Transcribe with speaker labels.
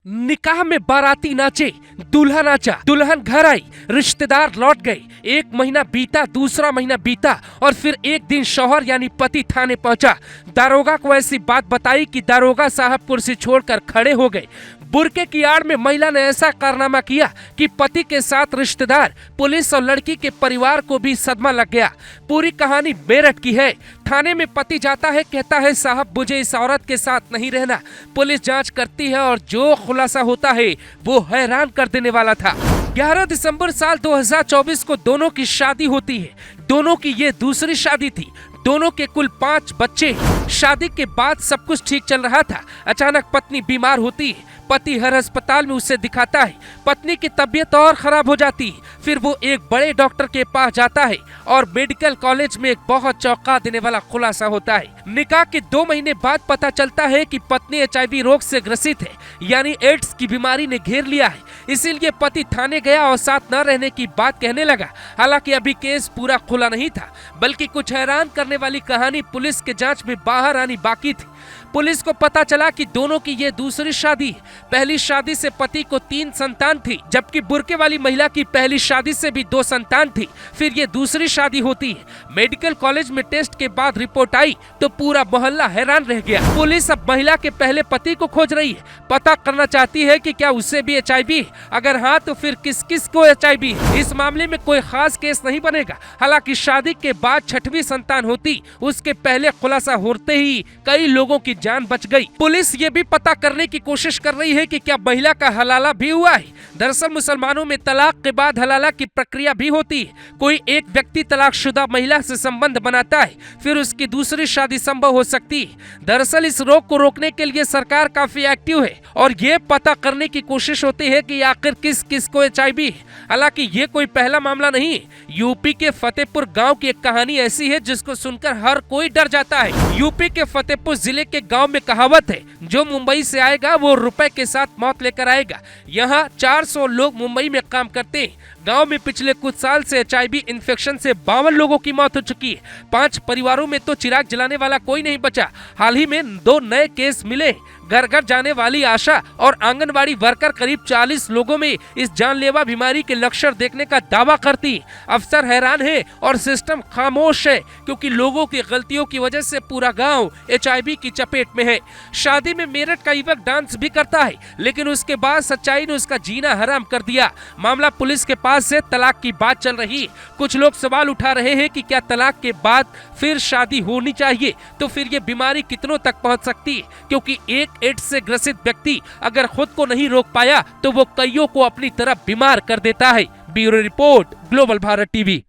Speaker 1: निकाह में बाराती नाचे, दूल्हा नाचा, दुल्हन घर आई, रिश्तेदार लौट गए। एक महीना बीता, दूसरा महीना बीता और फिर एक दिन शौहर यानी पति थाने पहुंचा। दारोगा को ऐसी बात बताई कि दारोगा साहब कुर्सी छोड़कर खड़े हो गए। बुरके की आड़ में महिला ने ऐसा कारनामा किया कि पति के साथ रिश्तेदार, पुलिस और लड़की के परिवार को भी सदमा लग गया। पूरी कहानी मेरठ की है। थाने में पति जाता है, कहता है साहब मुझे इस औरत के साथ नहीं रहना। पुलिस जांच करती है और जो खुलासा होता है वो हैरान कर देने वाला था। 11 दिसंबर साल 2024 को दोनों की शादी होती है। दोनों की ये दूसरी शादी थी। दोनों के कुल 5 बच्चे। शादी के बाद सब कुछ ठीक चल रहा था। अचानक पत्नी बीमार होती है। पति हर अस्पताल में उसे दिखाता है। पत्नी की तबीयत और खराब हो जाती है। फिर वो एक बड़े डॉक्टर के पास जाता है और मेडिकल कॉलेज में एक बहुत चौंका देने वाला खुलासा होता है। निकाह के 2 महीने बाद पता चलता है कि पत्नी HIV रोग से ग्रसित है, यानी एड्स की बीमारी ने घेर लिया है। इसीलिए पति थाने गया और साथ न रहने की बात कहने लगा। हालांकि अभी केस पूरा खुला नहीं था, बल्कि कुछ हैरान करने वाली कहानी पुलिस के जांच में बाहर आनी बाकी थी। पुलिस को पता चला कि दोनों की ये दूसरी शादी है। पहली शादी से पति को 3 संतान थी, जबकि बुरके वाली महिला की पहली शादी से भी 2 संतान थी। फिर ये दूसरी शादी होती है। मेडिकल कॉलेज में टेस्ट के बाद रिपोर्ट आई तो पूरा मोहल्ला हैरान रह गया। पुलिस अब महिला के पहले पति को खोज रही है। पता करना चाहती है कि क्या उसे भी HIV है, अगर हाँ तो फिर किस किस को HIV है। इस मामले में कोई खास केस नहीं बनेगा। हालांकि शादी के बाद 6वीं संतान होती, उसके पहले खुलासा होते ही कई लोगों की जान बच गई। पुलिस ये भी पता करने की कोशिश कर रही है कि क्या महिला का हलाला भी हुआ है। दरअसल मुसलमानों में तलाक के बाद हलाला की प्रक्रिया भी होती है। कोई एक व्यक्ति तलाकशुदा महिला से संबंध बनाता है, फिर उसकी दूसरी शादी संभव हो सकती है। दरअसल इस रोग को रोकने के लिए सरकार काफी एक्टिव है और ये पता करने की कोशिश होती है कि आखिर किस किस को HIV है। हालांकि ये कोई पहला मामला नहीं है। यूपी के फतेहपुर गाँव की एक कहानी ऐसी है जिसको सुनकर हर कोई डर जाता है। यूपी के फतेहपुर जिले के गांव में कहावत है, जो मुंबई से आएगा वो रुपए के साथ मौत लेकर आएगा। यहाँ 400 लोग मुंबई में काम करते हैं। गांव में पिछले कुछ साल से HIV इन्फेक्शन से 52 लोगों की मौत हो चुकी है। 5 परिवारों में तो चिराग जलाने वाला कोई नहीं बचा। हाल ही में 2 नए केस मिले। घर घर जाने वाली आशा और आंगनबाड़ी वर्कर करीब 40 लोगों में इस जानलेवा बीमारी के लक्षण देखने का दावा करती। अफसर हैरान है और सिस्टम खामोश है, क्योंकि लोगों की गलतियों की वजह से पूरा गांव HIV की चपेट में है। शादी में मेरठ का युवक डांस भी करता है, लेकिन उसके बाद सच्चाई ने उसका जीना हराम कर दिया। मामला पुलिस के पास से तलाक की बात चल रही। कुछ लोग सवाल उठा रहे हैं कि क्या तलाक के बाद फिर शादी होनी चाहिए, तो फिर ये बीमारी कितनों तक पहुंच सकती है, क्योंकि एक एड्स से ग्रसित व्यक्ति अगर खुद को नहीं रोक पाया तो वो कईयों को अपनी तरफ बीमार कर देता है। Bureau report, global Bharat TV.